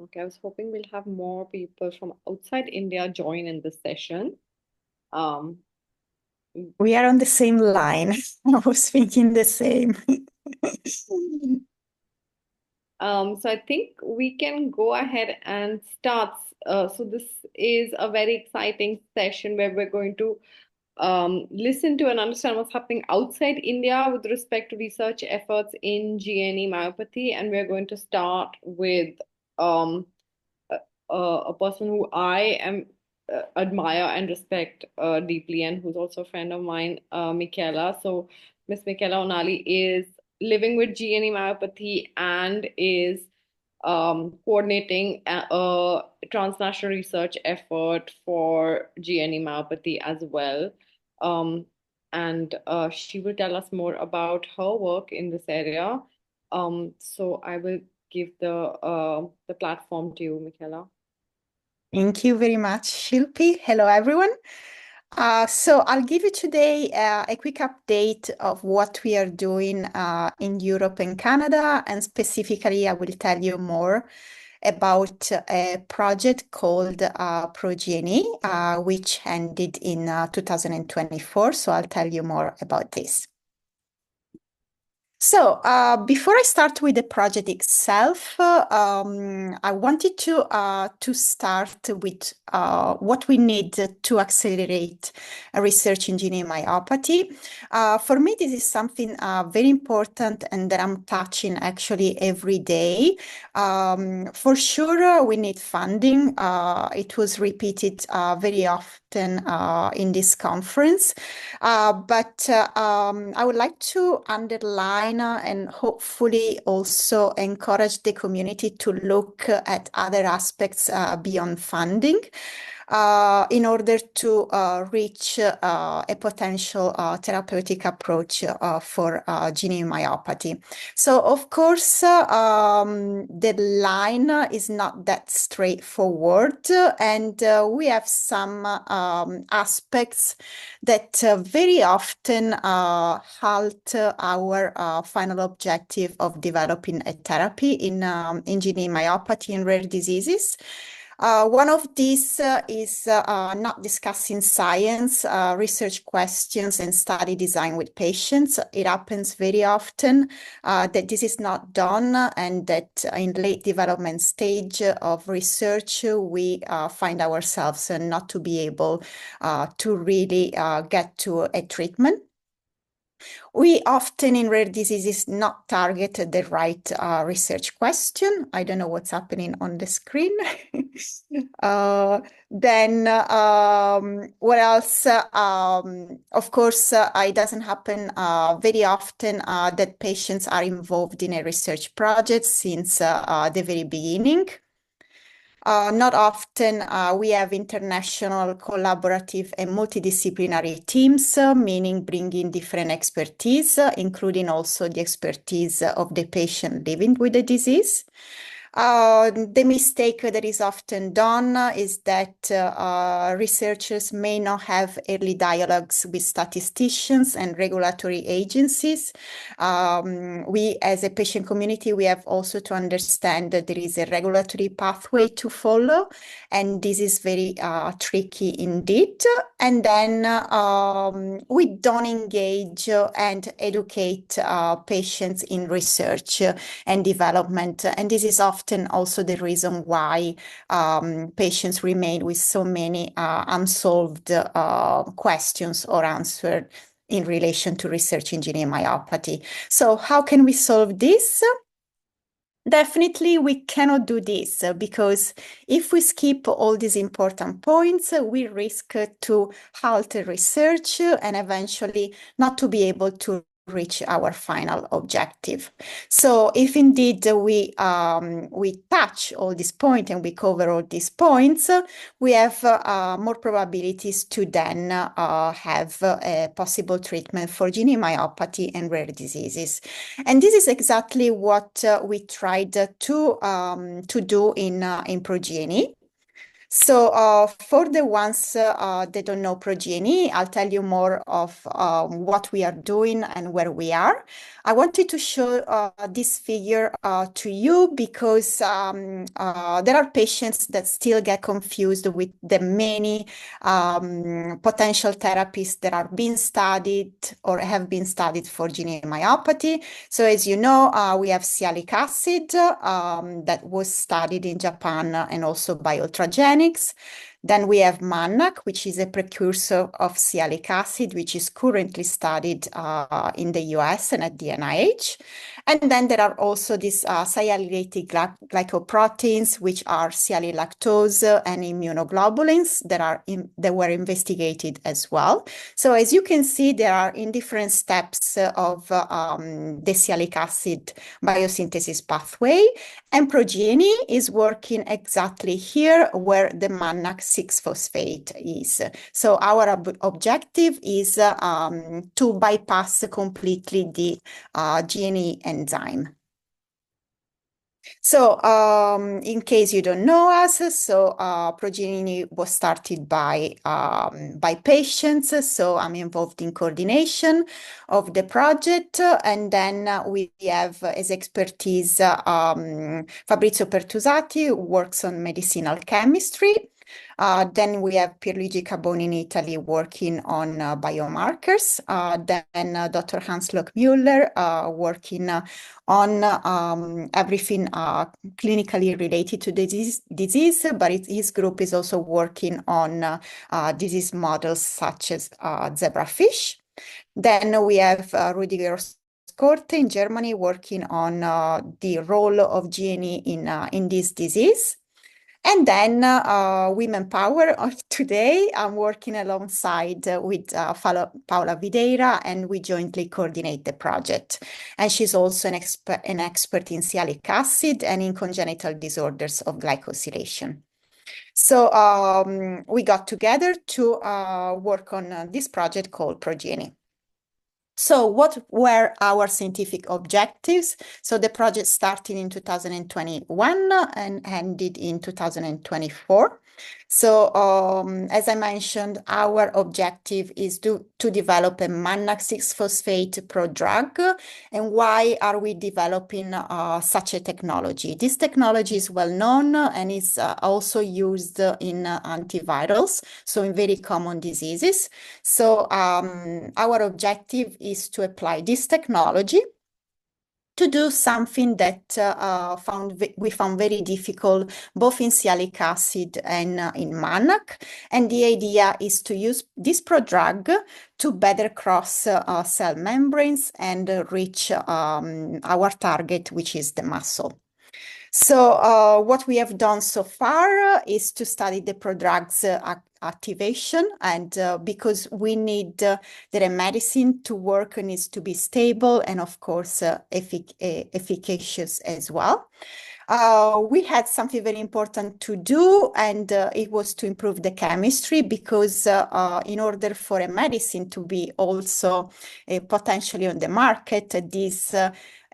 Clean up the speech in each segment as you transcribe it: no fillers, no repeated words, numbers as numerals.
Okay, I was hoping we'll have more people from outside India join in this session. Um, We are on the same line. I was thinking the same. so I think we can go ahead and start. So this is a very exciting session where we're going to listen to and understand what's happening outside India with respect to research efforts in GNE myopathy, and we're going to start with um, a, a person who I am admire and respect deeply, and who's also a friend of mine, Michela. So Miss Michela Onali is living with GNE myopathy and is coordinating a transnational research effort for GNE myopathy as well. Um, and she will tell us more about her work in this area. So I will give the platform to you, Michaela. Thank you very much, Shilpi. Hello, everyone. So I'll give you today a quick update of what we are doing in Europe and Canada, and specifically, I will tell you more about a project called ProDGNE, which ended in 2024. So I'll tell you more about this. So, before I start with the project itself, I wanted to start with what we need to accelerate research in GNE myopathy. For me, this is something very important and that I'm touching actually every day. For sure, we need funding. It was repeated very often in this conference. But I would like to underline and hopefully also encourage the community to look at other aspects beyond funding in order to reach a potential therapeutic approach for GNE myopathy. So, of course, the line is not that straightforward, and we have some aspects that very often halt our final objective of developing a therapy in GNE myopathy and rare diseases. One of these is not discussing science, research questions, and study design with patients. It happens very often that this is not done, and that in late development stage of research, we find ourselves not to be able to really get to a treatment. We often in rare diseases not target the right research question. I don't know what's happening on the screen. What else? Of course, it doesn't happen very often that patients are involved in a research project since the very beginning. Not often we have international collaborative and multidisciplinary teams, meaning bringing different expertise, including also the expertise of the patient living with the disease. The mistake that is often done is that researchers may not have early dialogues with statisticians and regulatory agencies. We, as a patient community, we have also to understand that there is a regulatory pathway to follow, and this is very tricky indeed. And then we don't engage and educate patients in research and development, and this is often also the reason why patients remain with so many unsolved questions or answered in relation to research in GNE myopathy. So how can we solve this? Definitely, we cannot do this because if we skip all these important points, we risk to halt research and eventually not to be able to reach our final objective. So if indeed we touch all these points and we cover all these points, we have more probabilities to then have a possible treatment for GNE myopathy and rare diseases. And this is exactly what we tried to do in ProDGNE. So for the ones that don't know ProGNE, I'll tell you more of what we are doing and where we are. I wanted to show this figure to you because there are patients that still get confused with the many potential therapies that are being studied or have been studied for GNE myopathy. So as you know, we have sialic acid that was studied in Japan and also by Ultragenics. Then we have MANAC, which is a precursor of sialic acid, which is currently studied in the US and at the NIH. And then there are also these sialylated glycoproteins, which are sialylactose and immunoglobulins that were investigated as well. So as you can see, there are in different steps of the sialic acid biosynthesis pathway, and ProGNE is working exactly here where the MANAC 6-phosphate is. So our objective is to bypass completely the GNE enzyme. So in case you don't know us, so ProGNE was started by patients. So I'm involved in coordination of the project. And then we have as expertise Fabrizio Pertusati, who works on medicinal chemistry. Then we have Pierluigi Caboni in Italy working on biomarkers. Then Dr. Hans-Lock Müller working on everything clinically related to disease, but his group is also working on disease models such as zebrafish. Then we have Rüdiger Skorte in Germany working on the role of GNE in this disease. And then Women Power today, I'm working alongside with Paola Videira, and we jointly coordinate the project. And she's also an expert in sialic acid and in congenital disorders of glycosylation. So we got together to work on this project called ProGNE. So what were our scientific objectives? So the project started in 2021 and ended in 2024. So as I mentioned, our objective is to develop a MANAC 6-phosphate prodrug. And why are we developing such a technology? This technology is well known and is also used in antivirals, so in very common diseases. So our objective is to apply this technology to do something that we found very difficult, both in sialic acid and in MANAC. And the idea is to use this prodrug to better cross cell membranes and reach our target, which is the muscle. So what we have done so far is to study the prodrug's activation, and because we need the medicine to work, it needs to be stable and of course efficacious as well. We had something very important to do, and it was to improve the chemistry, because in order for a medicine to be also potentially on the market,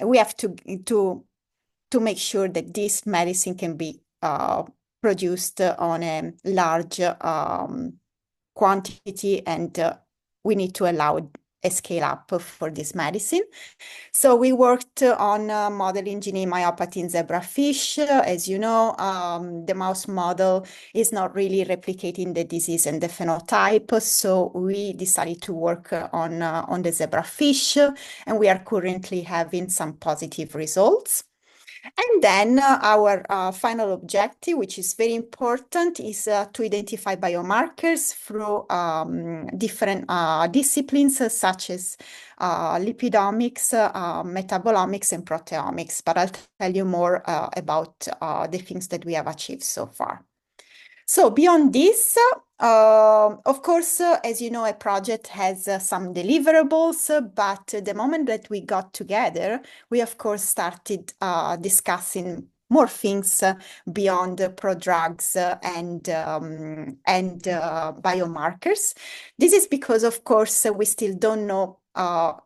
we have to make sure that this medicine can be produced on a large quantity, and we need to allow a scale up for this medicine. So we worked on modeling GNE myopathy in zebrafish. As you know, the mouse model is not really replicating the disease and the phenotype, so we decided to work on the zebrafish, and we are currently having some positive results. And then our final objective, which is very important, is to identify biomarkers through different disciplines such as lipidomics, metabolomics, and proteomics. But I'll tell you more about the things that we have achieved so far. So beyond this, of course, as you know, a project has some deliverables, but the moment that we got together, we of course started discussing more things beyond prodrugs and biomarkers. This is because, of course, we still don't know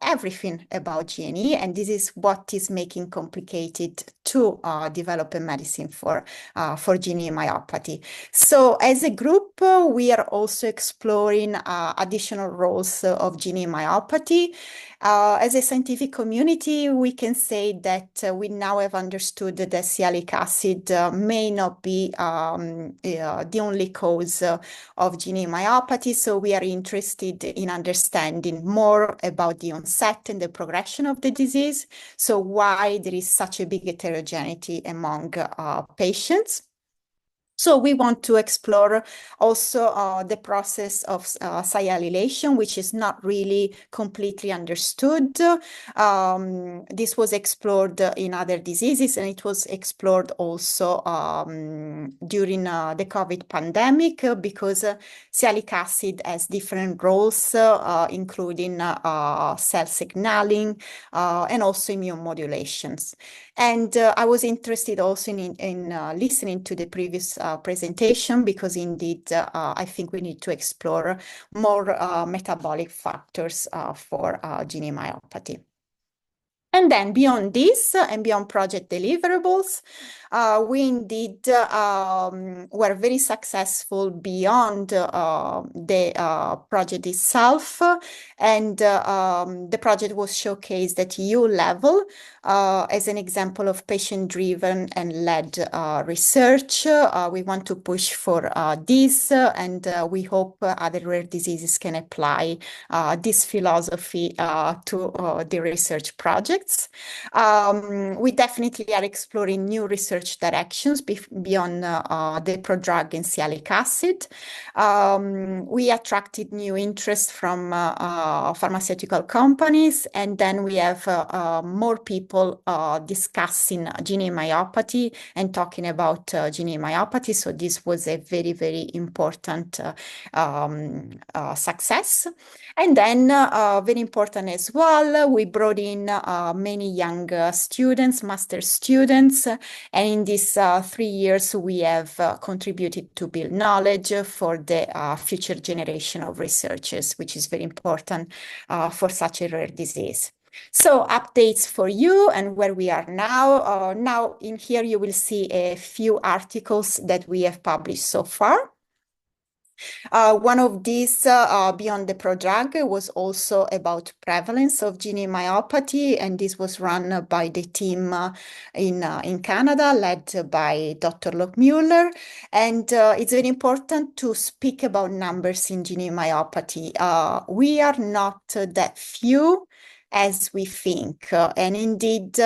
everything about GNE, and this is what is making complicated to develop a medicine for GNE myopathy. So as a group, we are also exploring additional roles of GNE myopathy. As a scientific community, we can say that we now have understood that sialic acid may not be the only cause of GNE myopathy. So we are interested in understanding more about the onset and the progression of the disease. So why there is such a big heterogeneity among patients. So we want to explore also the process of sialylation, which is not really completely understood. This was explored in other diseases, and it was explored also during the COVID pandemic because sialic acid has different roles, including cell signaling and also immune modulations. And I was interested also in listening to the previous presentation because indeed I think we need to explore more metabolic factors for GNE myopathy. And then beyond this and beyond project deliverables, we indeed were very successful beyond the project itself. And the project was showcased at EU level as an example of patient-driven and led research. We want to push for this, and we hope other rare diseases can apply this philosophy to the research projects. We definitely are exploring new research directions beyond the prodrug and sialic acid. We attracted new interest from pharmaceutical companies, and then we have more people discussing GNE myopathy and talking about GNE myopathy. So this was a very, very important success. And then very important as well, we brought in many young students, master students, and in these 3 years we have contributed to build knowledge for the future generation of researchers, which is very important for such a rare disease. So updates for you and where we are now. Now in here you will see a few articles that we have published so far. One of these, Beyond the Prodrug, was also about prevalence of GNE myopathy, and this was run by the team in Canada, led by Dr. Lockmuller. And it's very important to speak about numbers in GNE myopathy. We are not that few as we think. And indeed,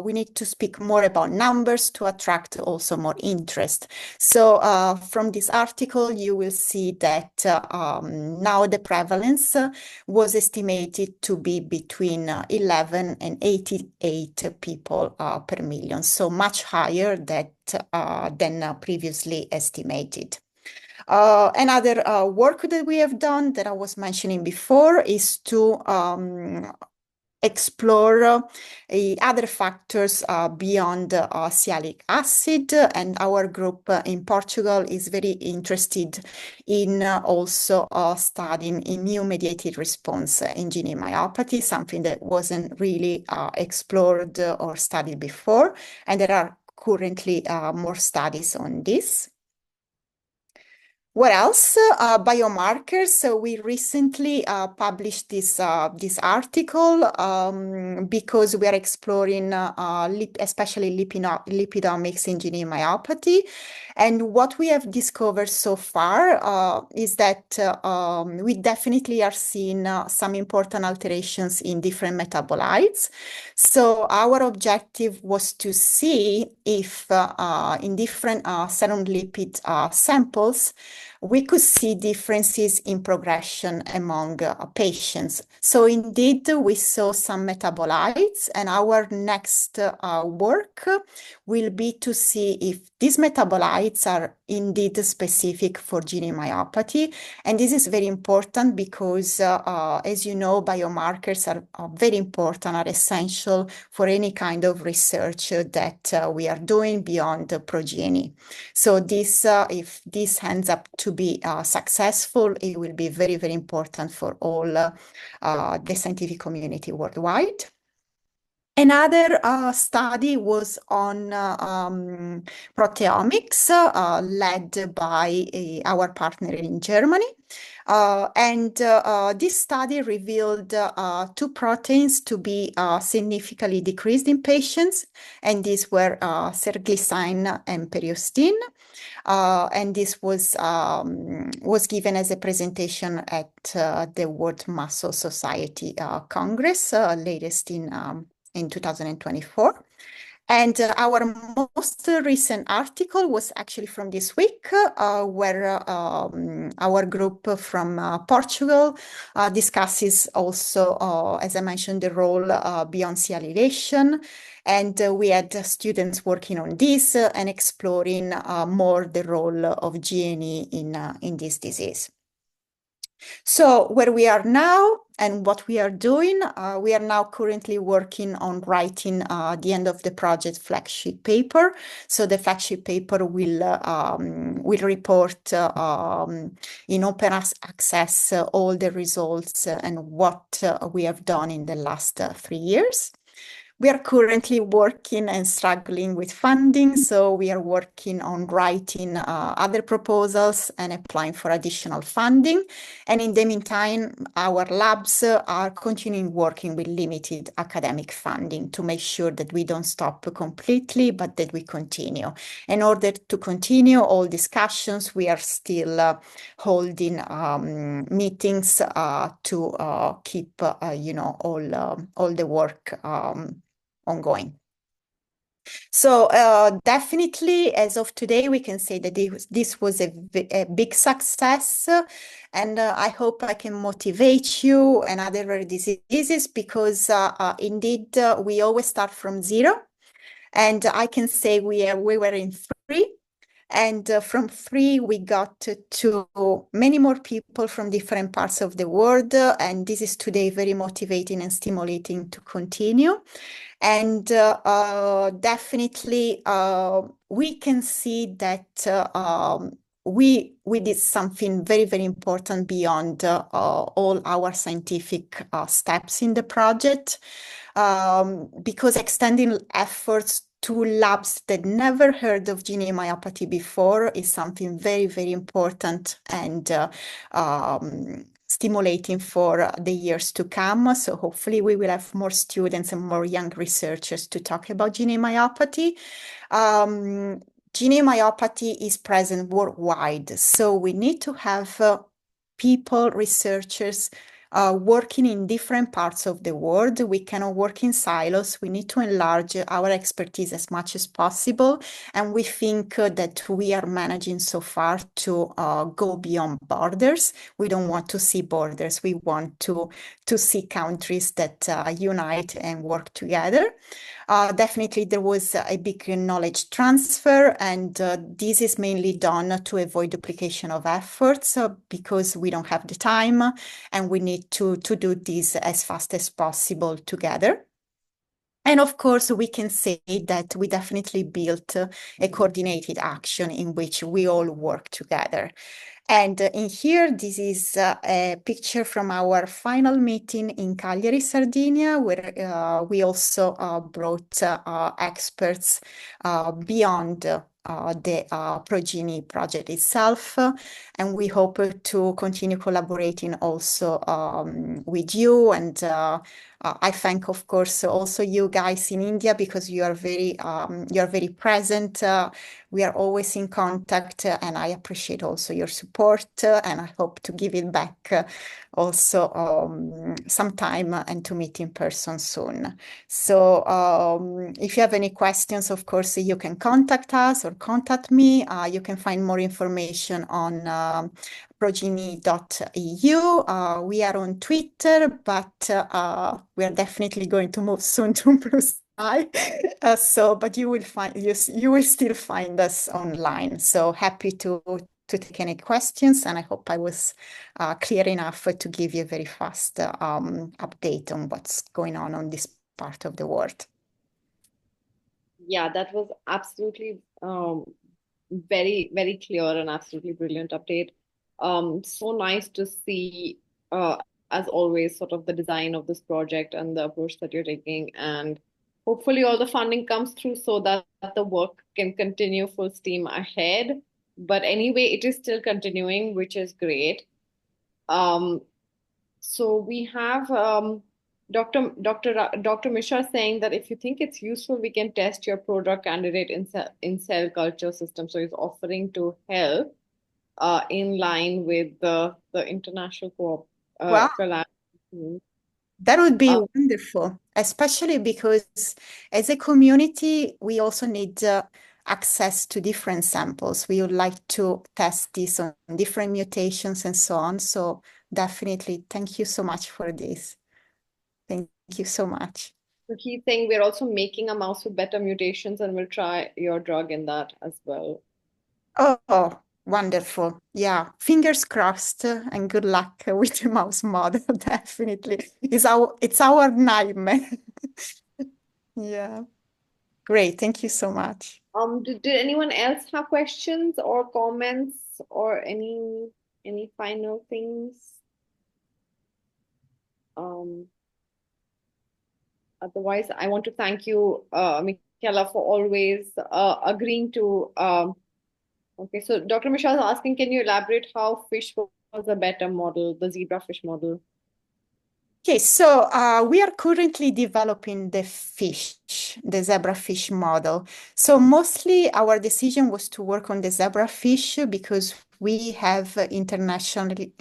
we need to speak more about numbers to attract also more interest. So from this article, you will see that now the prevalence was estimated to be between 11 and 88 people per million, so much higher than previously estimated. Another work that we have done that I was mentioning before is to explore other factors beyond sialic acid, and our group in Portugal is very interested in also studying immune-mediated response in GNE myopathy, something that wasn't really explored or studied before, and there are currently more studies on this. What else? Biomarkers. So we recently published this article because we are exploring especially lipidomics in GNE myopathy. And what we have discovered so far is that we definitely are seeing some important alterations in different metabolites. So our objective was to see if in different serum lipid samples, we could see differences in progression among patients. So indeed, we saw some metabolites, and our next work will be to see if these metabolites are indeed specific for GNE myopathy. And this is very important because, as you know, biomarkers are very important, are essential for any kind of research that we are doing beyond ProDGNE. So this, if this ends up to be successful, it will be very, very important for all the scientific community worldwide. Another study was on proteomics, led by our partner in Germany. This study revealed two proteins to be significantly decreased in patients, and these were serglycine and periostin. And this was given as a presentation at the World Muscle Society Congress, latest in 2024. And our most recent article was actually from this week, where our group from Portugal discusses also, as I mentioned, the role beyond cellulation. And we had students working on this and exploring more the role of GNE in this disease. So where we are now and what we are doing, we are now currently working on writing the end of the project flagship paper. So the flagship paper will report in open access all the results and what we have done in the last 3 years. We are currently working and struggling with funding, so we are working on writing other proposals and applying for additional funding. And in the meantime, our labs are continuing working with limited academic funding to make sure that we don't stop completely, but that we continue. In order to continue all discussions, we are still holding meetings to keep, all the work ongoing. So definitely, as of today, we can say that this was a big success, and I hope I can motivate you and other rare diseases, because indeed we always start from zero, and I can say we were in 3. And from 3, we got to many more people from different parts of the world. And this is today very motivating and stimulating to continue. And definitely, we can see that we did something very, very important beyond all our scientific steps in the project, because extending efforts to labs that never heard of GNE myopathy before is something very, very important and stimulating for the years to come. So hopefully we will have more students and more young researchers to talk about GNE myopathy. GNE myopathy is present worldwide, so we need to have people, researchers, working in different parts of the world. We cannot work in silos. We need to enlarge our expertise as much as possible. And we think that we are managing so far to go beyond borders. We don't want to see borders. We want to see countries that unite and work together. Definitely, there was a big knowledge transfer, and this is mainly done to avoid duplication of efforts because we don't have the time and we need to do this as fast as possible together. And of course, we can say that we definitely built a coordinated action in which we all work together. And in here, this is a picture from our final meeting in Cagliari, Sardinia, where we also brought experts beyond the ProDGNE project itself. And we hope to continue collaborating also with you. And I thank, of course, also you guys in India, because you are very present. We are always in contact, and I appreciate also your support, and I hope to give it back also sometime and to meet in person soon. So if you have any questions, of course, you can contact us or contact me. You can find more information on ProDGNE.eu. We are on Twitter, but we are definitely going to move soon to Blue Sky. But you will still find us online. So happy to take any questions, and I hope I was clear enough to give you a very fast update on what's going on this part of the world. Yeah, that was absolutely very, very clear and absolutely brilliant update. So nice to see, as always, sort of the design of this project and the approach that you're taking. And hopefully, all the funding comes through so that the work can continue full steam ahead. But anyway, it is still continuing, which is great. Um, so we have Dr. Mishra saying that if you think it's useful, we can test your product candidate in cell culture system. So he's offering to help in line with the international Wow, collaboration. that would be Uh, wonderful, especially because as a community, we also need access to different samples. We would like to test this on different mutations and so on. So definitely, thank you so much for this. Thank you so much. so he's saying we're also making a mouse with better mutations, and we'll try your drug in that as well. Oh, wonderful. Yeah, fingers crossed and good luck with the mouse model. Definitely. It's our nightmare. Yeah. Great. Thank you so much. Did anyone else have questions or comments or any final things? Um, Otherwise, I want to thank you, Michela, for always agreeing to. Okay, so Dr. Michelle is asking, can you elaborate how fish was a better model, the zebra fish model? Okay, so we are currently developing the zebrafish model. So mostly our decision was to work on the zebrafish because we have internationally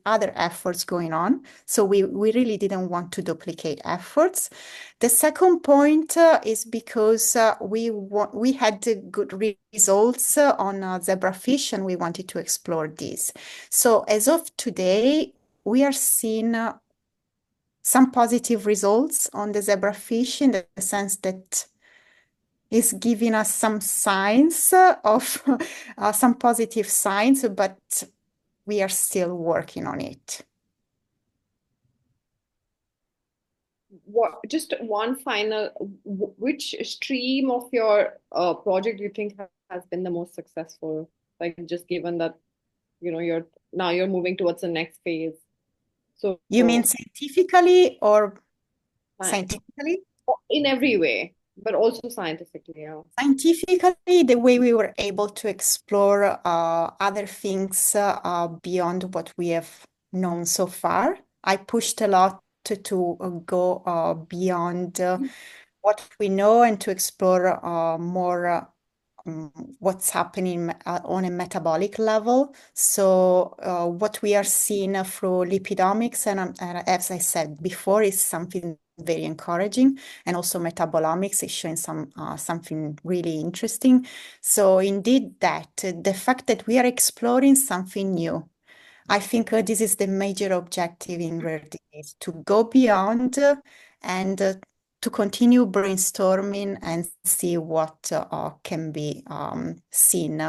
other efforts going on. So we really didn't want to duplicate efforts. The second point is because we had good results on zebrafish and we wanted to explore this. So as of today, we are seeing some positive results on the zebrafish in the sense that it's giving us some signs of some positive signs, but we are still working on it. Just one final, which stream of your project do you think has been the most successful? Like just given that, you're moving towards the next phase. So You mean scientifically or sci- scientifically? in every way, but also scientifically, yeah. Scientifically, the way we were able to explore other things beyond what we have known so far. I pushed a lot to go beyond what we know and to explore more what's happening on a metabolic level. So what we are seeing through lipidomics and as I said before, is something very encouraging, and also metabolomics is showing something really interesting. So indeed, that the fact that we are exploring something new, I think this is the major objective in rare disease, to go beyond and to continue brainstorming and see what can be seen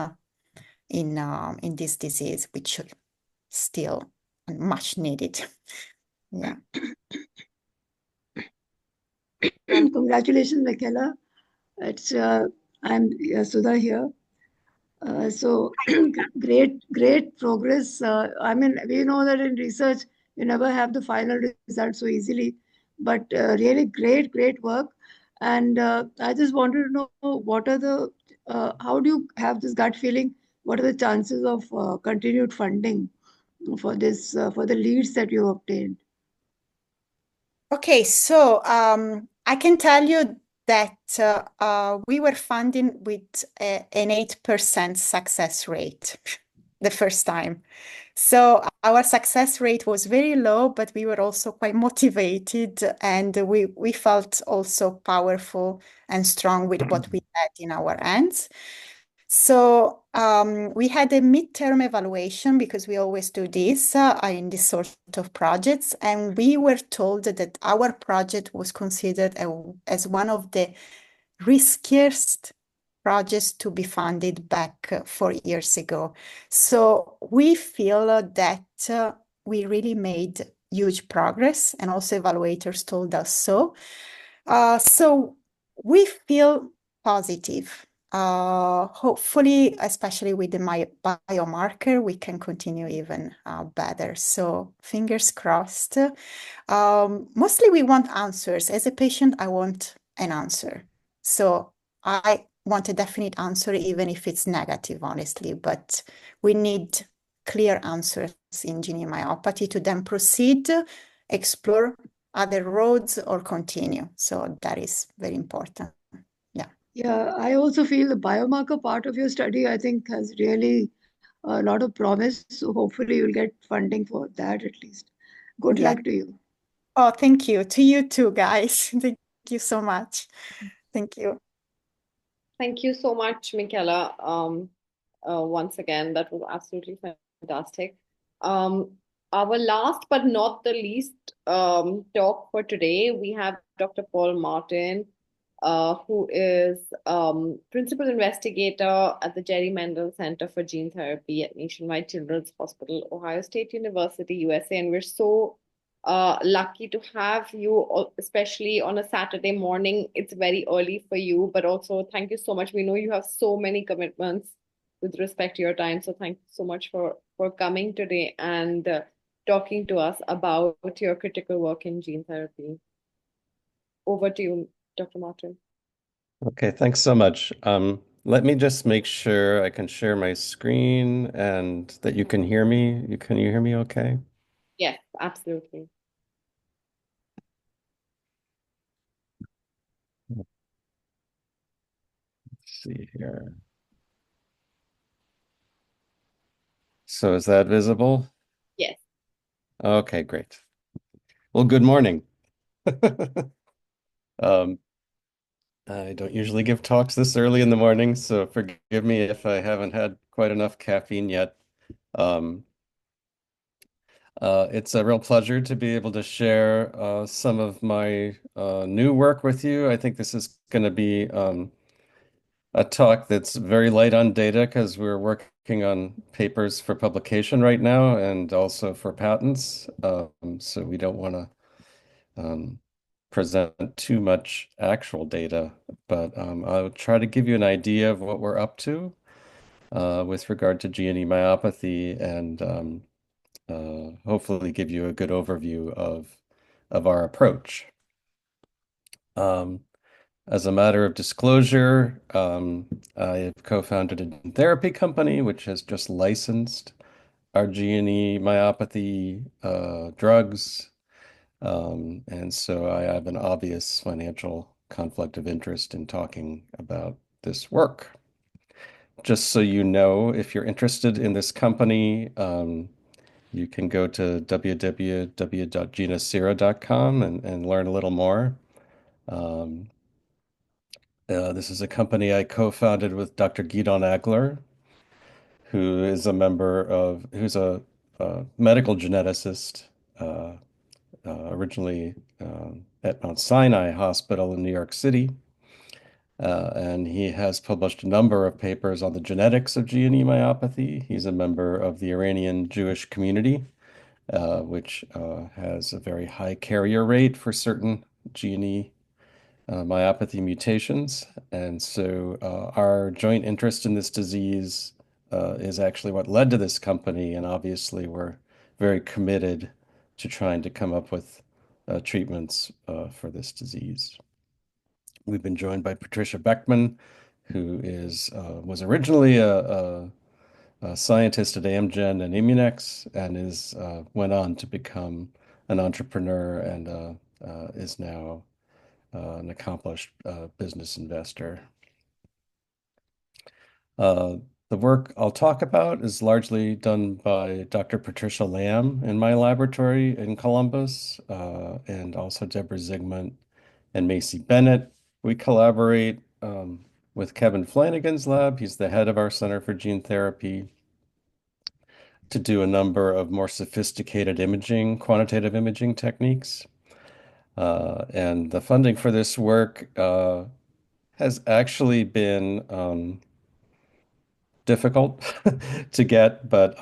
in this disease, which is still much needed. Yeah. And congratulations, Michela. It's I'm Sudha here. So great progress. I mean, we know that in research you never have the final result so easily, but really great work. And I just wanted to know what are the how do you have this gut feeling? What are the chances of continued funding for this for the leads that you obtained? Okay, so I can tell you that we were funding with an 8% success rate the first time. So our success rate was very low, but we were also quite motivated, and we felt also powerful and strong with what we had in our hands. So we had a midterm evaluation because we always do this in this sort of projects, and we were told that our project was considered as one of the riskiest projects to be funded back 4 years ago. So we feel that we really made huge progress, and also evaluators told us so. So we feel positive. hopefully, especially with the biomarker, we can continue even better. So fingers crossed. Mostly we want answers. As a patient, I want an answer. So I want a definite answer, even if it's negative, honestly. But we need clear answers in GNE myopathy to then proceed, explore other roads, or continue. So that is very important. Yeah. Yeah, I also feel the biomarker part of your study, I think, has really a lot of promise. So hopefully you'll get funding for that at least. Good Yeah. luck to you. Oh, thank you. To you too, guys. Thank you so much. Thank you. Thank you so much, Michela. Once again, that was absolutely fantastic. Um, our last but not the least talk for today, we have Dr. Paul Martin, who is principal investigator at the Jerry Mendel Center for Gene Therapy at Nationwide Children's Hospital, Ohio State University, USA. And we're so lucky to have you, especially on a Saturday morning. It's very early for you, but also thank you so much. We know you have so many commitments with respect to your time. So thank you so much for coming today and talking to us about your critical work in gene therapy. Over to you, Dr. Martin. Okay, thanks so much. Let me just make sure I can share my screen and that you can hear me. Can you hear me okay? Yes, absolutely. Let's see here. So is that visible? Yes. Okay, great. Well, good morning. Um, I don't usually give talks this early in the morning, so forgive me if I haven't had quite enough caffeine yet. Um, it's a real pleasure to be able to share some of my new work with you. I think this is going to be a talk that's very light on data because we're working on papers for publication right now and also for patents. So we don't want to present too much actual data, but I'll try to give you an idea of what we're up to with regard to GNE myopathy and hopefully give you a good overview of our approach. As a matter of disclosure, I have co-founded a gene therapy company which has just licensed our GNE myopathy drugs. And so I have an obvious financial conflict of interest in talking about this work. Just so you know, if you're interested in this company, you can go to www.genacira.com and learn a little more. This is a company I co-founded with Dr. Gidon Agler, who's a medical geneticist, uh, originally at Mount Sinai Hospital in New York City. And he has published a number of papers on the genetics of GNE myopathy. He's a member of the Iranian Jewish community, which has a very high carrier rate for certain GNE myopathy mutations. And so our joint interest in this disease is actually what led to this company. And obviously, we're very committed to trying to come up with treatments for this disease. We've been joined by Patricia Beckman, who was originally a scientist at Amgen and Immunex, and went on to become an entrepreneur and is now an accomplished business investor. The work I'll talk about is largely done by Dr. Patricia Lamb in my laboratory in Columbus, and also Deborah Zygmunt and Macy Bennett. We collaborate with Kevin Flanagan's lab. He's the head of our Center for Gene Therapy to do a number of more sophisticated quantitative imaging techniques. And the funding for this work has actually been difficult to get, but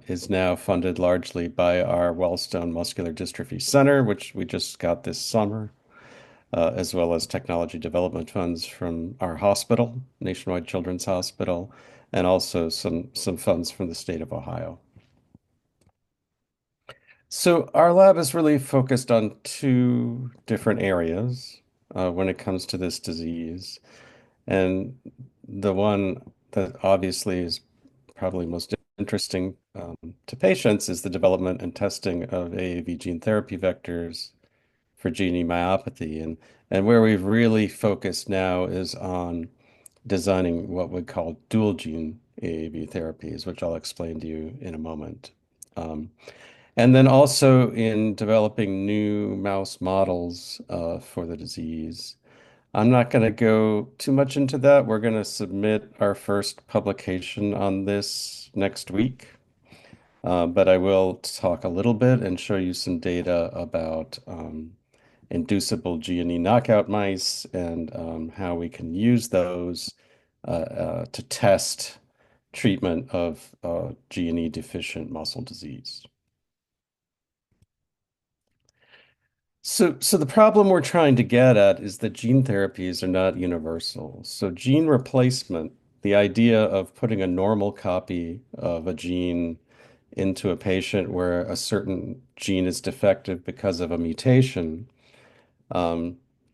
is now funded largely by our Wellstone Muscular Dystrophy Center, which we just got this summer. as well as technology development funds from our hospital, Nationwide Children's Hospital, and also some funds from the state of Ohio. So our lab is really focused on two different areas when it comes to this disease. And the one that obviously is probably most interesting to patients is the development and testing of AAV gene therapy vectors for GNE myopathy. And where we've really focused now is on designing what we call dual gene AAV therapies, which I'll explain to you in a moment. And then also in developing new mouse models for the disease. I'm not going to go too much into that. We're going to submit our first publication on this next week. But I will talk a little bit and show you some data about inducible GNE knockout mice and how we can use those to test treatment of GNE deficient muscle disease. So the problem we're trying to get at is that gene therapies are not universal. So gene replacement, the idea of putting a normal copy of a gene into a patient where a certain gene is defective because of a mutation,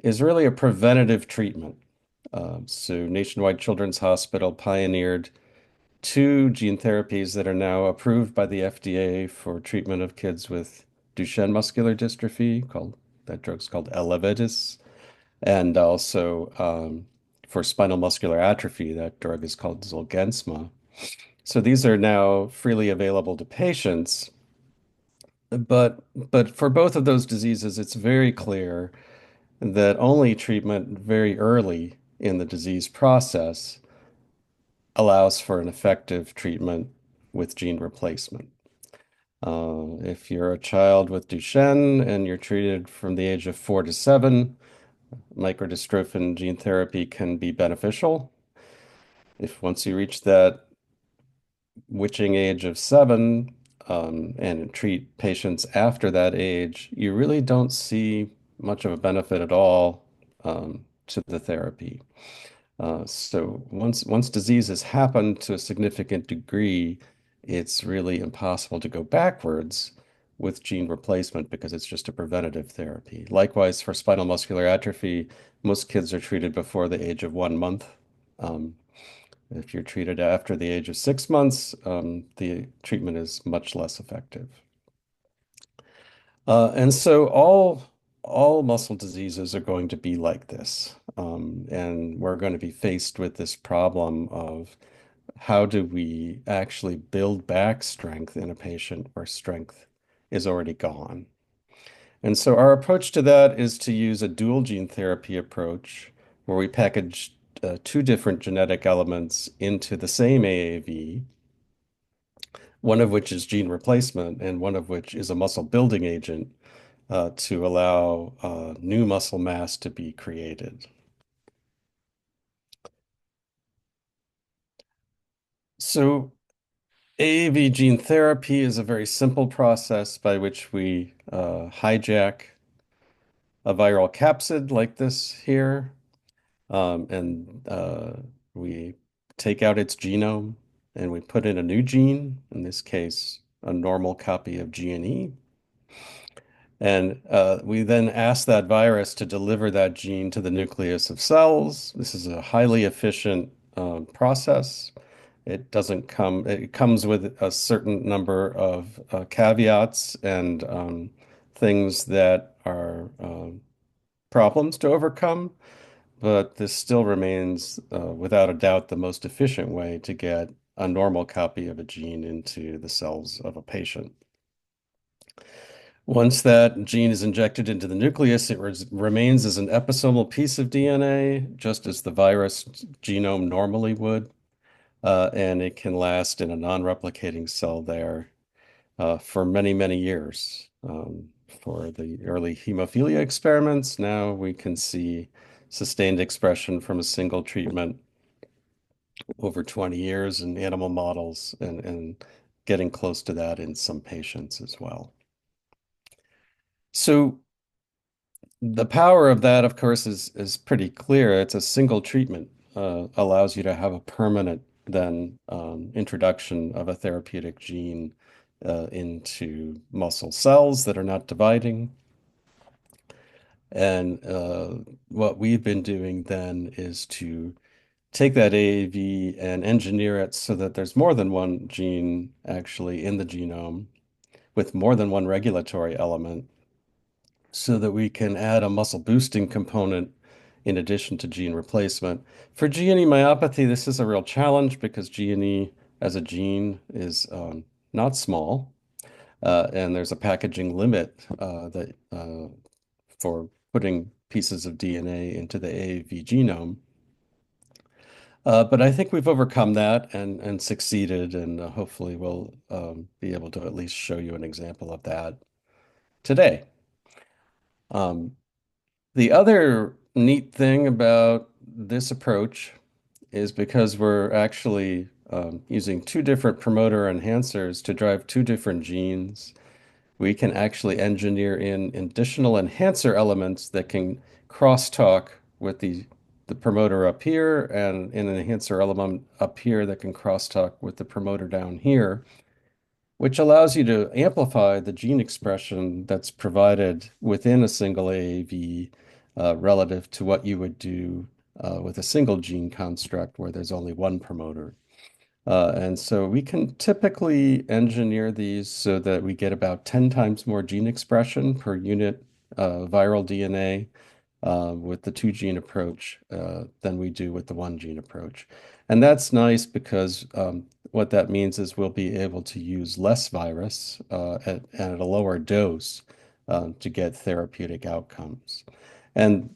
is really a preventative treatment. So Nationwide Children's Hospital pioneered two gene therapies that are now approved by the FDA for treatment of kids with Duchenne muscular dystrophy, that drug's called Elevidys, and also for spinal muscular atrophy, that drug is called Zolgensma. So these are now freely available to patients, but for both of those diseases, it's very clear that only treatment very early in the disease process allows for an effective treatment with gene replacement. If you're a child with Duchenne and you're treated from the age of 4 to 7, microdystrophin gene therapy can be beneficial. If once you reach that witching age of 7 and treat patients after that age, you really don't see much of a benefit at all to the therapy. So once disease has happened to a significant degree, it's really impossible to go backwards with gene replacement because it's just a preventative therapy. Likewise, for spinal muscular atrophy, most kids are treated before the age of 1 month. If you're treated after the age of 6 months, the treatment is much less effective. And so all muscle diseases are going to be like this. And we're going to be faced with this problem of how do we actually build back strength in a patient where strength is already gone. And so our approach to that is to use a dual gene therapy approach where we package two different genetic elements into the same AAV, one of which is gene replacement and one of which is a muscle building agent to allow new muscle mass to be created. So AAV gene therapy is a very simple process by which we hijack a viral capsid like this here, and we take out its genome and we put in a new gene, in this case, a normal copy of GNE. And we then ask that virus to deliver that gene to the nucleus of cells. This is a highly efficient process. It comes with a certain number of caveats and things that are problems to overcome, but this still remains, without a doubt, the most efficient way to get a normal copy of a gene into the cells of a patient. Once that gene is injected into the nucleus, it remains as an episomal piece of DNA, just as the virus genome normally would, and it can last in a non-replicating cell there for many, many years. For the early hemophilia experiments, now we can see sustained expression from a single treatment over 20 years in animal models and getting close to that in some patients as well. So the power of that, of course, is pretty clear. It's a single treatment, allows you to have a permanent then introduction of a therapeutic gene into muscle cells that are not dividing. And what we've been doing then is to take that AAV and engineer it so that there's more than one gene actually in the genome with more than one regulatory element so that we can add a muscle boosting component in addition to gene replacement. For GNE myopathy, this is a real challenge because GNE as a gene is not small, and there's a packaging limit for putting pieces of DNA into the AAV genome. But I think we've overcome that and succeeded, and hopefully we'll be able to at least show you an example of that today. The other neat thing about this approach is because we're actually using two different promoter enhancers to drive two different genes, we can actually engineer in additional enhancer elements that can crosstalk with the promoter up here and an enhancer element up here that can crosstalk with the promoter down here, which allows you to amplify the gene expression that's provided within a single AAV relative to what you would do with a single gene construct where there's only one promoter. And so we can typically engineer these so that we get about 10 times more gene expression per unit viral DNA with the two gene approach than we do with the one gene approach. And that's nice because what that means is we'll be able to use less virus at a lower dose to get therapeutic outcomes. And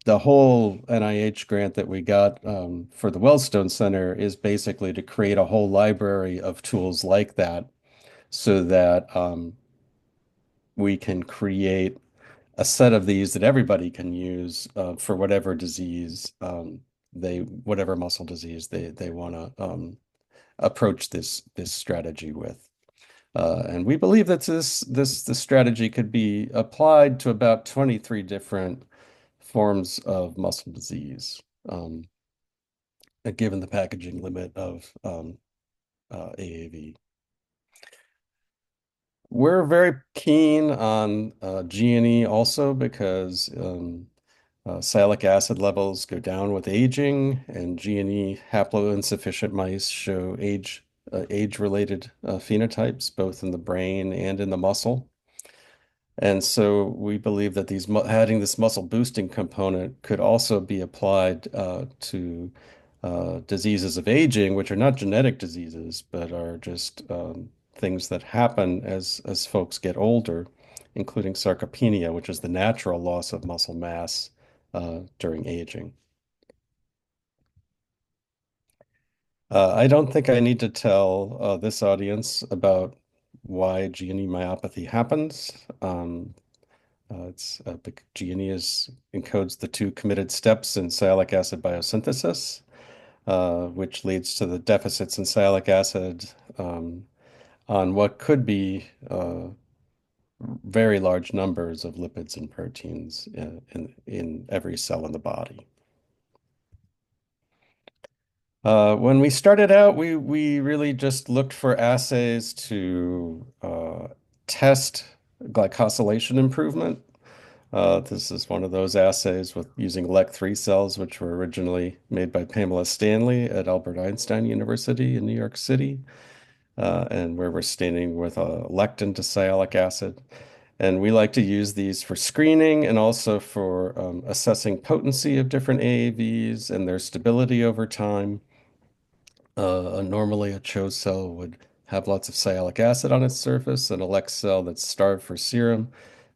the whole NIH grant that we got for the Wellstone Center is basically to create a whole library of tools like that so that we can create a set of these that everybody can use for whatever disease whatever muscle disease they want to approach this strategy with. And we believe that this strategy could be applied to about 23 different forms of muscle disease, given the packaging limit of AAV. We're very keen on GNE also because sialic acid levels go down with aging, and GNE haploinsufficient mice show age-related phenotypes, both in the brain and in the muscle. And so we believe that adding this muscle boosting component could also be applied to diseases of aging, which are not genetic diseases, but are just things that happen as folks get older, including sarcopenia, which is the natural loss of muscle mass during aging. I don't think I need to tell this audience about why GNE myopathy happens. GNE encodes the two committed steps in sialic acid biosynthesis, which leads to the deficits in sialic acid on what could be very large numbers of lipids and proteins in every cell in the body. When we started out, we really just looked for assays to test glycosylation improvement. This is one of those assays with using LEC3 cells, which were originally made by Pamela Stanley at Albert Einstein University in New York City, and where we're staining with a lectin to sialic acid. And we like to use these for screening and also for assessing potency of different AAVs and their stability over time. Normally, a CHO cell would have lots of sialic acid on its surface, and a LEC cell that's starved for serum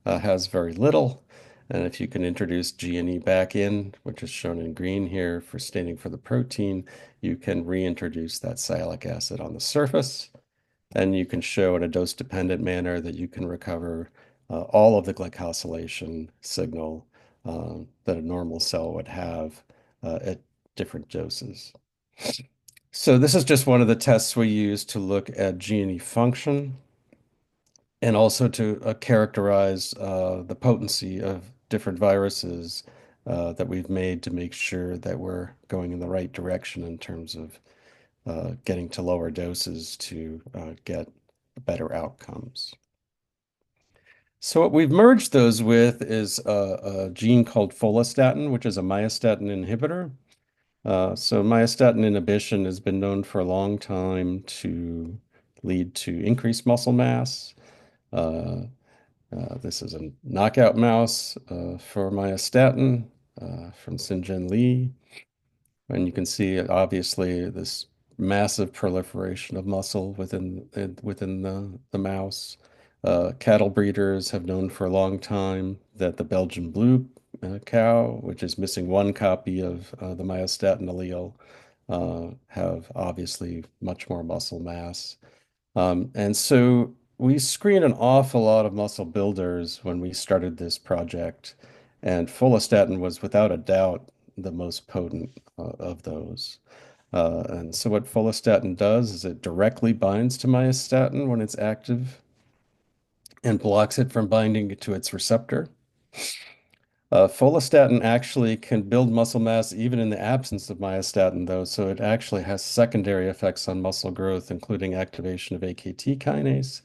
has very little. And if you can introduce GNE back in, which is shown in green here for staining for the protein, you can reintroduce that sialic acid on the surface. And you can show in a dose-dependent manner that you can recover all of the glycosylation signal that a normal cell would have at different doses. So this is just one of the tests we use to look at GNE function and also to characterize the potency of different viruses that we've made to make sure that we're going in the right direction in terms of getting to lower doses to get better outcomes. So what we've merged those with is a gene called follistatin, which is a myostatin inhibitor. So myostatin inhibition has been known for a long time to lead to increased muscle mass. This is a knockout mouse for myostatin from Sinjin Lee. And you can see obviously this massive proliferation of muscle within the mouse. Cattle breeders have known for a long time that the Belgian blue cow, which is missing one copy of the myostatin allele, have obviously much more muscle mass. And so we screened an awful lot of muscle builders when we started this project, and follistatin was without a doubt the most potent of those. And so what follistatin does is it directly binds to myostatin when it's active and blocks it from binding to its receptor. Follistatin actually can build muscle mass even in the absence of myostatin, though, so it actually has secondary effects on muscle growth, including activation of AKT kinase,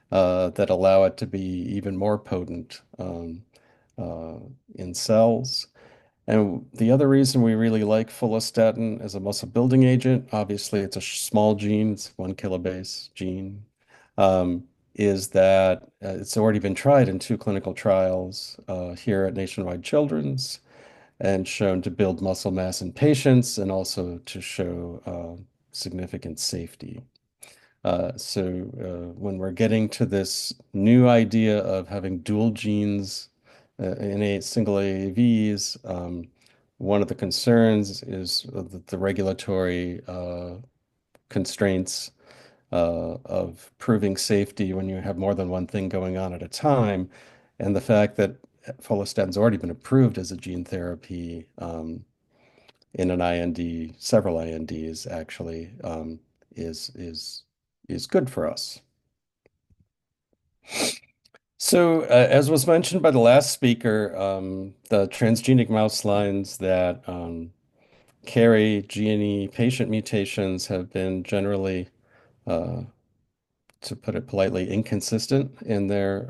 that allow it to be even more potent in cells. And the other reason we really like follistatin as a muscle building agent, obviously it's a small gene, it's 1 kilobase gene, is that it's already been tried in 2 clinical trials here at Nationwide Children's and shown to build muscle mass in patients and also to show significant safety. So when we're getting to this new idea of having dual genes in a single AAVs, one of the concerns is the regulatory constraints of proving safety when you have more than one thing going on at a time, and the fact that follistatin's already been approved as a gene therapy in an IND, several INDs actually, is good for us. So, as was mentioned by the last speaker, the transgenic mouse lines that carry GNE patient mutations have been generally, to put it politely, inconsistent in their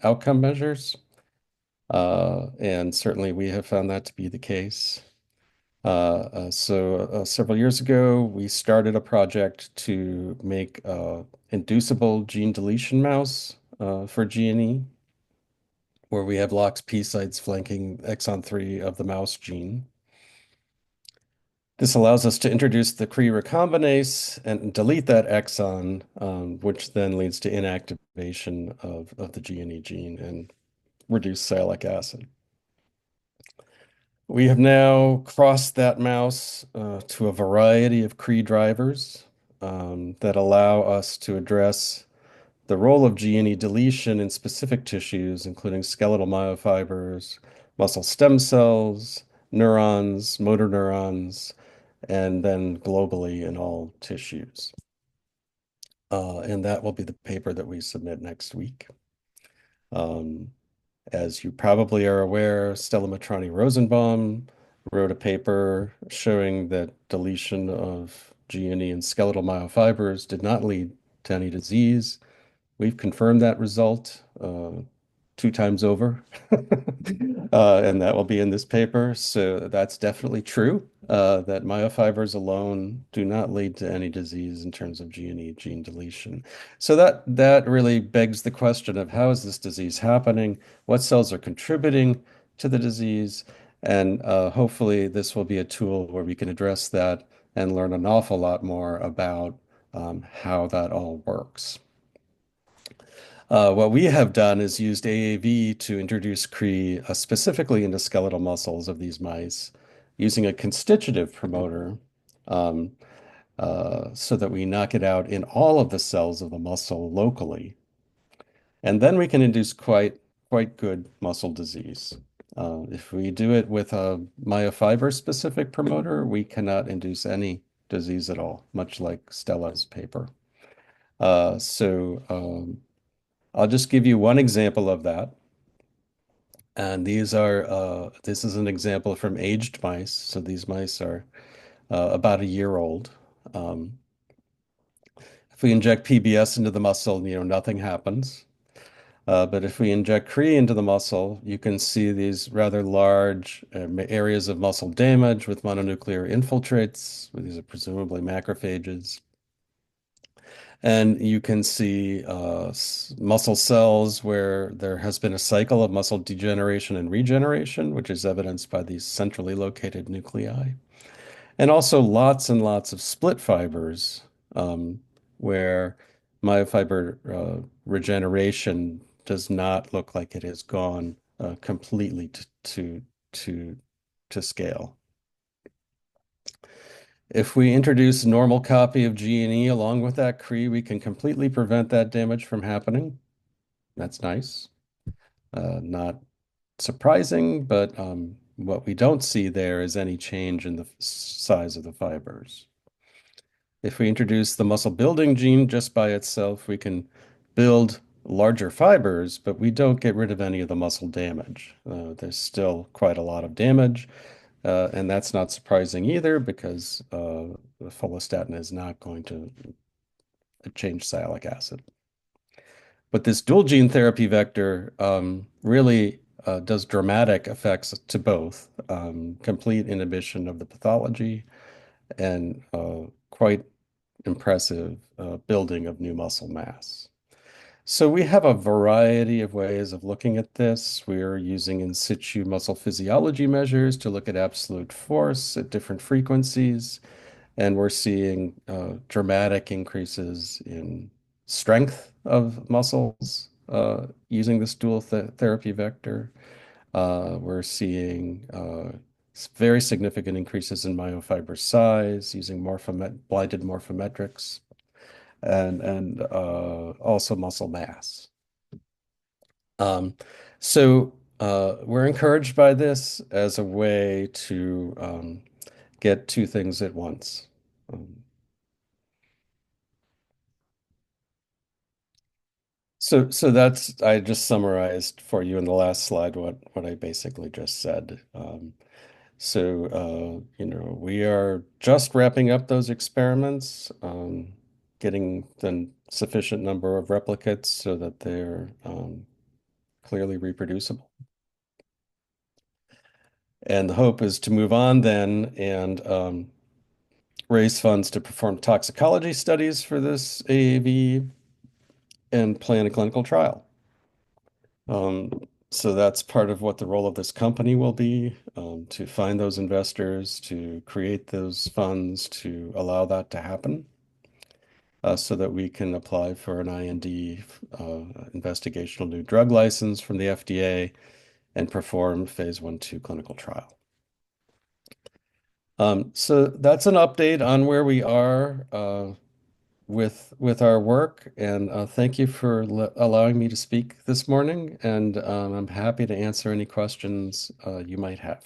outcome measures. And certainly we have found that to be the case. So several years ago, we started a project to make inducible gene deletion mouse for GNE, where we have LOX-P sites flanking exon 3 of the mouse gene. This allows us to introduce the Cre recombinase and delete that exon, which then leads to inactivation of the GNE gene and reduced sialic acid. We have now crossed that mouse to a variety of Cre drivers that allow us to address the role of GNE deletion in specific tissues, including skeletal myofibers, muscle stem cells, neurons, motor neurons, and then globally in all tissues. And that will be the paper that we submit next week. As you probably are aware, Stella Matrani-Rosenbaum wrote a paper showing that deletion of GNE in skeletal myofibers did not lead to any disease. We've confirmed that result 2 times over, and that will be in this paper. So that's definitely true, that myofibers alone do not lead to any disease in terms of GNE gene deletion. So that really begs the question of how is this disease happening? What cells are contributing to the disease? And hopefully this will be a tool where we can address that and learn an awful lot more about how that all works. What we have done is used AAV to introduce Cre specifically into skeletal muscles of these mice using a constitutive promoter so that we knock it out in all of the cells of the muscle locally. And then we can induce quite good muscle disease. If we do it with a myofiber-specific promoter, we cannot induce any disease at all, much like Stella's paper. I'll just give you one example of that. And this is an example from aged mice. So these mice are about a year old. If we inject PBS into the muscle, nothing happens. But if we inject Cree into the muscle, you can see these rather large areas of muscle damage with mononuclear infiltrates. These are presumably macrophages. And you can see muscle cells where there has been a cycle of muscle degeneration and regeneration, which is evidenced by these centrally located nuclei. And also lots and lots of split fibers where myofiber regeneration does not look like it has gone completely to scale. If we introduce a normal copy of GNE along with that Cree, we can completely prevent that damage from happening. That's nice. Not surprising, but what we don't see there is any change in the size of the fibers. If we introduce the muscle building gene just by itself, we can build larger fibers, but we don't get rid of any of the muscle damage. There's still quite a lot of damage, and that's not surprising either because the follistatin is not going to change sialic acid. But this dual gene therapy vector really does dramatic effects to both complete inhibition of the pathology and quite impressive building of new muscle mass. So we have a variety of ways of looking at this. We're using in situ muscle physiology measures to look at absolute force at different frequencies. And we're seeing dramatic increases in strength of muscles using this dual therapy vector. We're seeing very significant increases in myofiber size using blinded morphometrics and also muscle mass. So we're encouraged by this as a way to get two things at once. So that's I just summarized for you in the last slide what I basically just said. We are just wrapping up those experiments, getting the sufficient number of replicates so that they're clearly reproducible. And the hope is to move on then and raise funds to perform toxicology studies for this AAV and plan a clinical trial. So that's part of what the role of this company will be, to find those investors, to create those funds, to allow that to happen, so that we can apply for an IND, investigational new drug license from the FDA, and perform phase 1/2 clinical trial. So that's an update on where we are with our work, and thank you for allowing me to speak this morning, and I'm happy to answer any questions you might have.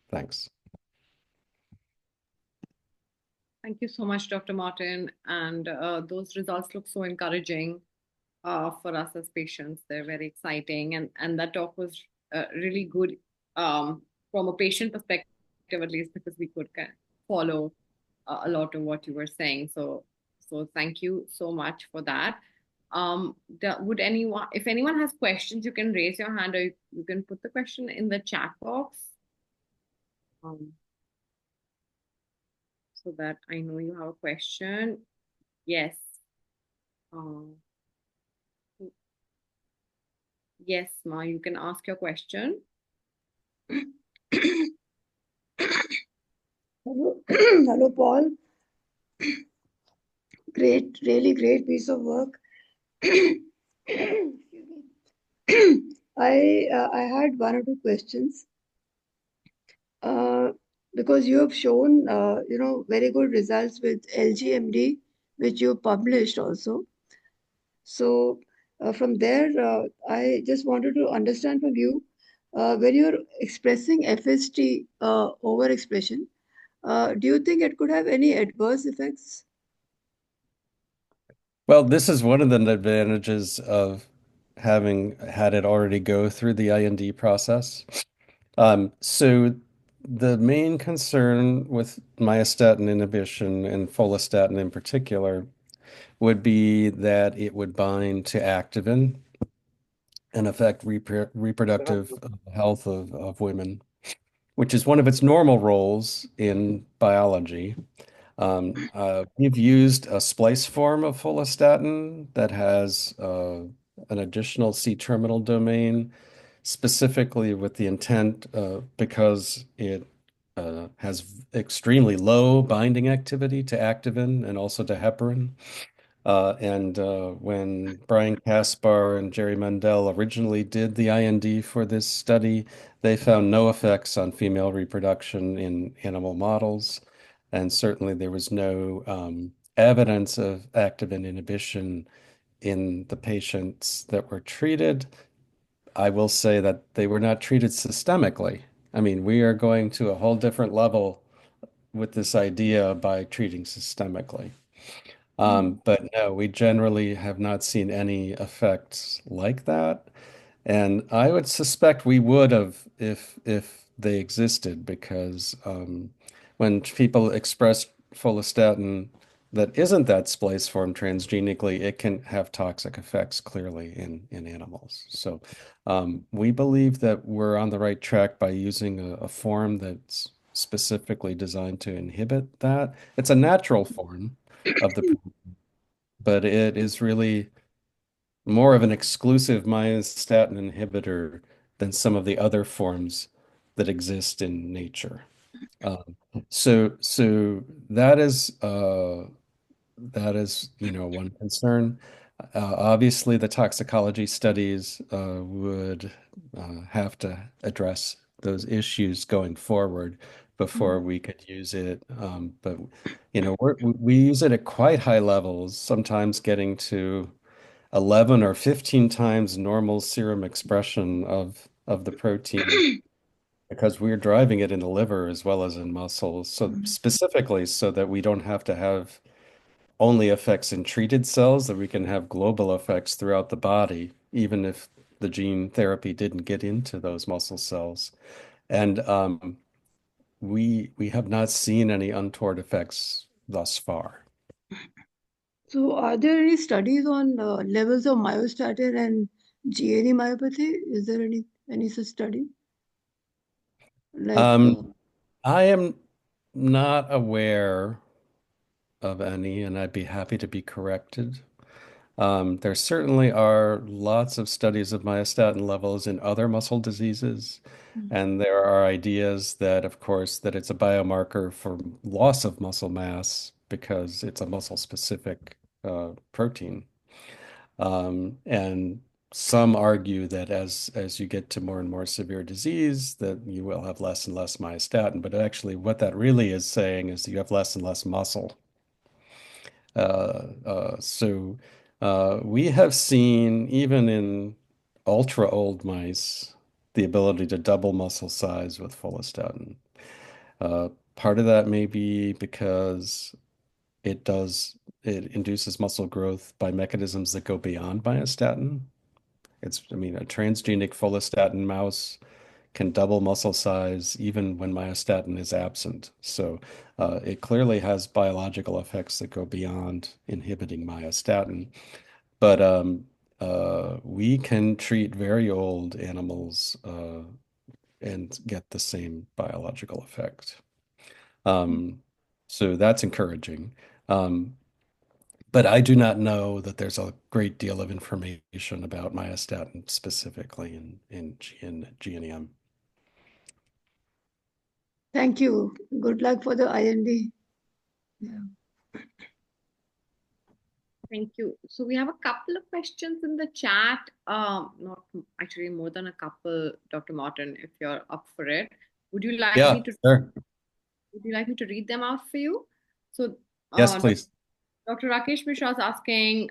Thanks. Thank you so much, Dr. Martin. And those results look so encouraging for us as patients. They're very exciting. And that talk was really good from a patient perspective, at least, because we could kind of follow a lot of what you were saying. So thank you so much for that. If anyone has questions, you can raise your hand or you can put the question in the chat box. So that I know you have a question. Yes. Yes, Ma, you can ask your question. Hello, Paul. Great, really great piece of work. I had one or two questions. Because you have shown, very good results with LGMD, which you published also. So from there, I just wanted to understand from you, when you're expressing FST overexpression, do you think it could have any adverse effects? Well, this is one of the advantages of having had it already go through the IND process. So the main concern with myostatin inhibition and follistatin in particular would be that it would bind to activin and affect reproductive health of women, which is one of its normal roles in biology. We've used a splice form of follistatin that has an additional C-terminal domain, specifically with the intent because it has extremely low binding activity to activin and also to heparin. When Brian Caspar and Jerry Mendel originally did the IND for this study, they found no effects on female reproduction in animal models. And certainly there was no evidence of activin inhibition in the patients that were treated. I will say that they were not treated systemically. I mean, we are going to a whole different level with this idea by treating systemically. But no, we generally have not seen any effects like that. And I would suspect we would have if they existed, because when people express follistatin that isn't that splice form transgenically, it can have toxic effects clearly in animals. So we believe that we're on the right track by using a form that's specifically designed to inhibit that. It's a natural form of the, but it is really more of an exclusive myostatin inhibitor than some of the other forms that exist in nature. So that is, one concern. Obviously, the toxicology studies would have to address those issues going forward before we could use it. But we use it at quite high levels, sometimes getting to 11 or 15 times normal serum expression of the protein, because we're driving it in the liver as well as in muscles. So specifically so that we don't have to have only effects in treated cells, that we can have global effects throughout the body, even if the gene therapy didn't get into those muscle cells. And we have not seen any untoward effects thus far. So, are there any studies on levels of myostatin and GNE myopathy? Is there any such study? Like, I am not aware of any, and I'd be happy to be corrected. There certainly are lots of studies of myostatin levels in other muscle diseases, and there are ideas that, of course, that it's a biomarker for loss of muscle mass because it's a muscle-specific protein. And some argue that as you get to more and more severe disease, that you will have less and less myostatin. But actually, what that really is saying is that you have less and less muscle. So we have seen, even in ultra old mice, the ability to double muscle size with follistatin. Part of that may be because it induces muscle growth by mechanisms that go beyond myostatin. I mean, a transgenic follistatin mouse can double muscle size even when myostatin is absent. So it clearly has biological effects that go beyond inhibiting myostatin. But we can treat very old animals and get the same biological effect. So that's encouraging. But I do not know that there's a great deal of information about myostatin specifically in GNEM. thank you. Good luck for the IND. Yeah. Thank you. So we have a couple of questions in the chat. Not actually, more than a couple, Dr. Martin, if you're up for it. Would you like Yeah, me to sure. would you like me to read them out for you? So Yes, please. Dr. Rakesh Mishra is asking,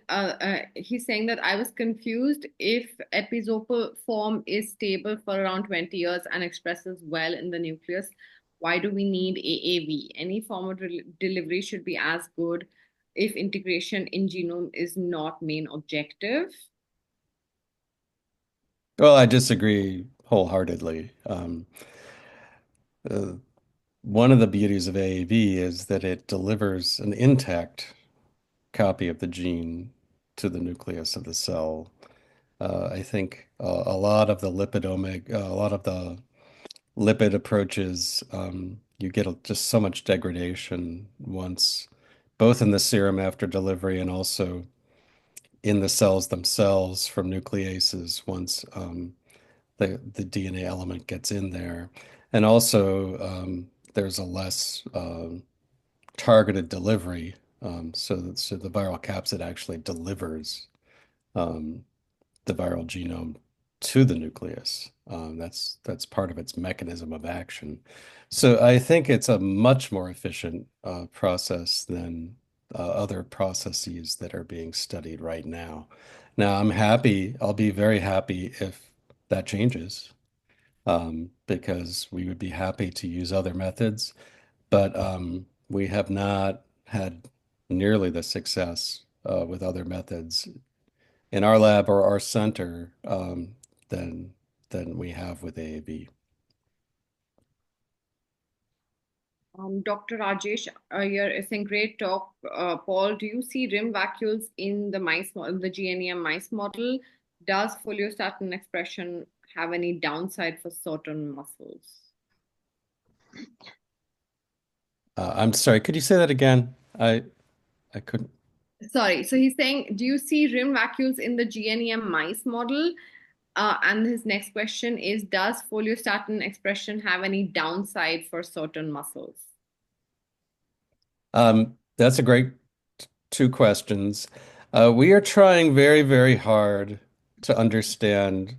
he's saying that I was confused if episopal form is stable for around 20 years and expresses well in the nucleus. Why do we need AAV? Any form of delivery should be as good if integration in genome is not main objective. Well, I disagree wholeheartedly. Uh, One of the beauties of AAV is that it delivers an intact copy of the gene to the nucleus of the cell. I think a lot of the lipidomic, a lot of the lipid approaches, you get just so much degradation once, both in the serum after delivery and also in the cells themselves from nucleases once the DNA element gets in there. And also, there's a less targeted delivery, so the viral capsid actually delivers um, the viral genome to the nucleus. That's part of its mechanism of action. So I think it's a much more efficient process than other processes that are being studied right now. Now, I'll be very happy if that changes, because we would be happy to use other methods, but we have not had nearly the success with other methods in our lab or our center than we have with AAV. Dr. Rajesh, you're saying great talk. Paul, do you see rim vacuoles in the the GNEM mice model? Does foliostatin expression have any downside for certain muscles? I'm sorry, could you say that again? I couldn't. Sorry, so he's saying, do you see rim vacuoles in the GNEM mice model? And his next question is, does foliostatin expression have any downside for certain muscles? That's a great two questions. We are trying very, very hard to understand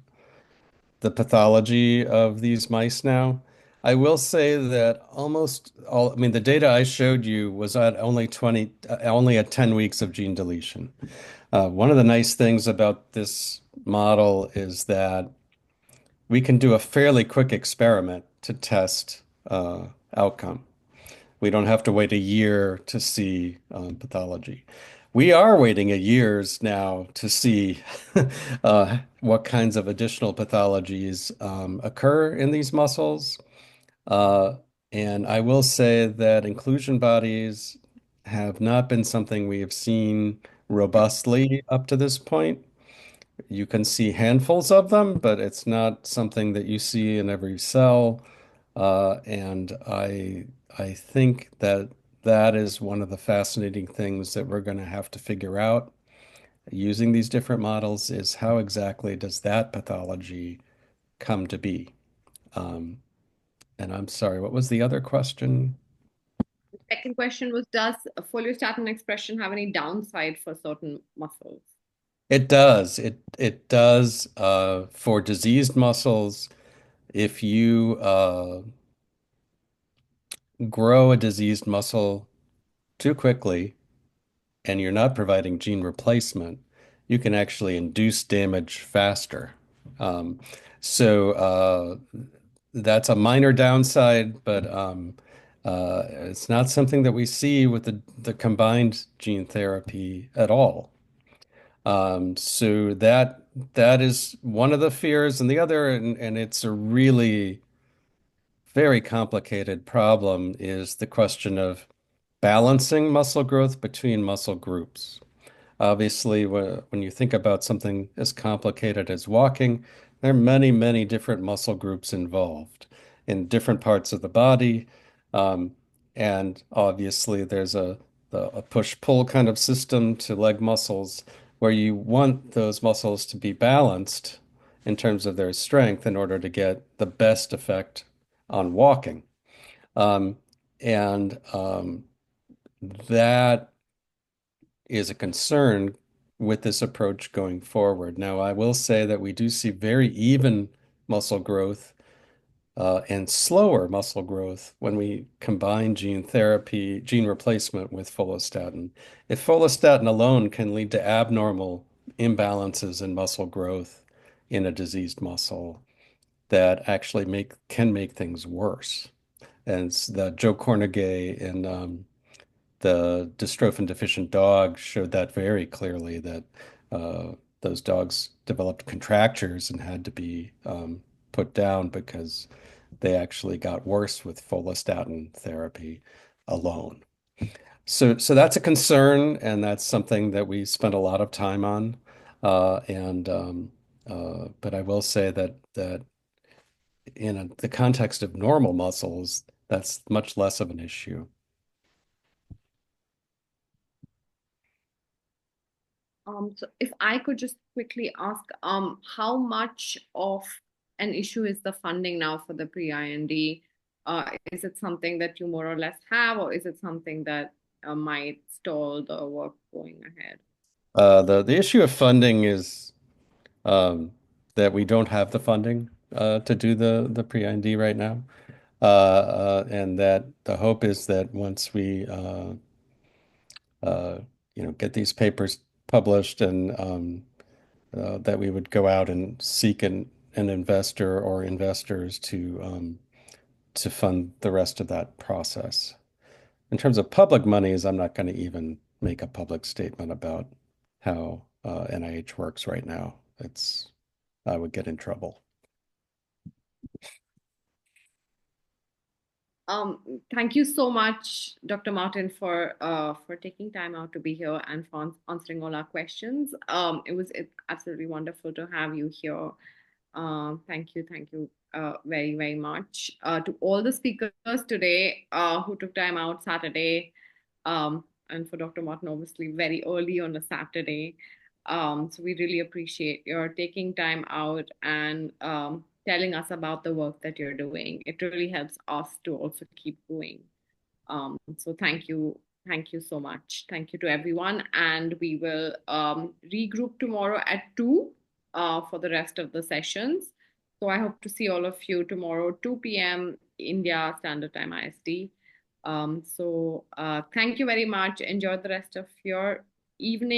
the pathology of these mice now. I will say that almost all, I mean, the data I showed you was at only at 10 weeks of gene deletion. One of the nice things about this model is that we can do a fairly quick experiment to test outcome. We don't have to wait a year to see pathology. We are waiting a years now to see what kinds of additional pathologies occur in these muscles. Uh, and I will say that inclusion bodies have not been something we have seen robustly up to this point. You can see handfuls of them, but it's not something that you see in every cell. And I think that that is one of the fascinating things that we're going to have to figure out using these different models is how exactly does that pathology come to be? Um, and I'm sorry, what was the other question? The second question was, does foliostatin expression have any downside for certain muscles? It does. It does for diseased muscles. If you grow a diseased muscle too quickly and you're not providing gene replacement, you can actually induce damage faster. Um, so that's a minor downside, but it's not something that we see with the combined gene therapy at all. So that is one of the fears, and the other, and it's a really very complicated problem, is the question of balancing muscle growth between muscle groups. Obviously, when you think about something as complicated as walking, there are many, many different muscle groups involved in different parts of the body. Um, and obviously, there's a push-pull kind of system to leg muscles where you want those muscles to be balanced in terms of their strength in order to get the best effect on walking. Um, and that is a concern with this approach going forward. Now, I will say that we do see very even muscle growth and slower muscle growth when we combine gene therapy, gene replacement with follistatin. If follistatin alone can lead to abnormal imbalances in muscle growth in a diseased muscle, that actually can make things worse. And it's the Joe Cornegay and the dystrophin deficient dog showed that very clearly that those dogs developed contractures and had to be put down because they actually got worse with follistatin therapy alone. So that's a concern, and that's something that we spent a lot of time on. But I will say that in the context of normal muscles, that's much less of an issue. So if I could just quickly ask, how much of an issue is the funding now for the pre-IND? Is it something that you more or less have, or is it something that might stall the work going ahead? The issue of funding is that we don't have the funding to do the pre-IND right now, and that the hope is that once we get these papers published and that we would go out and seek an investor or investors to fund the rest of that process. In terms of public monies, I'm not going to even make a public statement about how NIH works right now. I would get in trouble. Thank you so much, Dr. Martin, for taking time out to be here and for answering all our questions. It's absolutely wonderful to have you here. Thank you very, very much. To all the speakers today who took time out Saturday, and for Dr. Martin, obviously very early on a Saturday. So we really appreciate your taking time out and telling us about the work that you're doing. It really helps us to also keep going. So thank you so much. Thank you to everyone, and we will regroup tomorrow at 2 for the rest of the sessions. So I hope to see all of you tomorrow, 2 p.m. India Standard Time IST. Thank you very much. Enjoy the rest of your evening.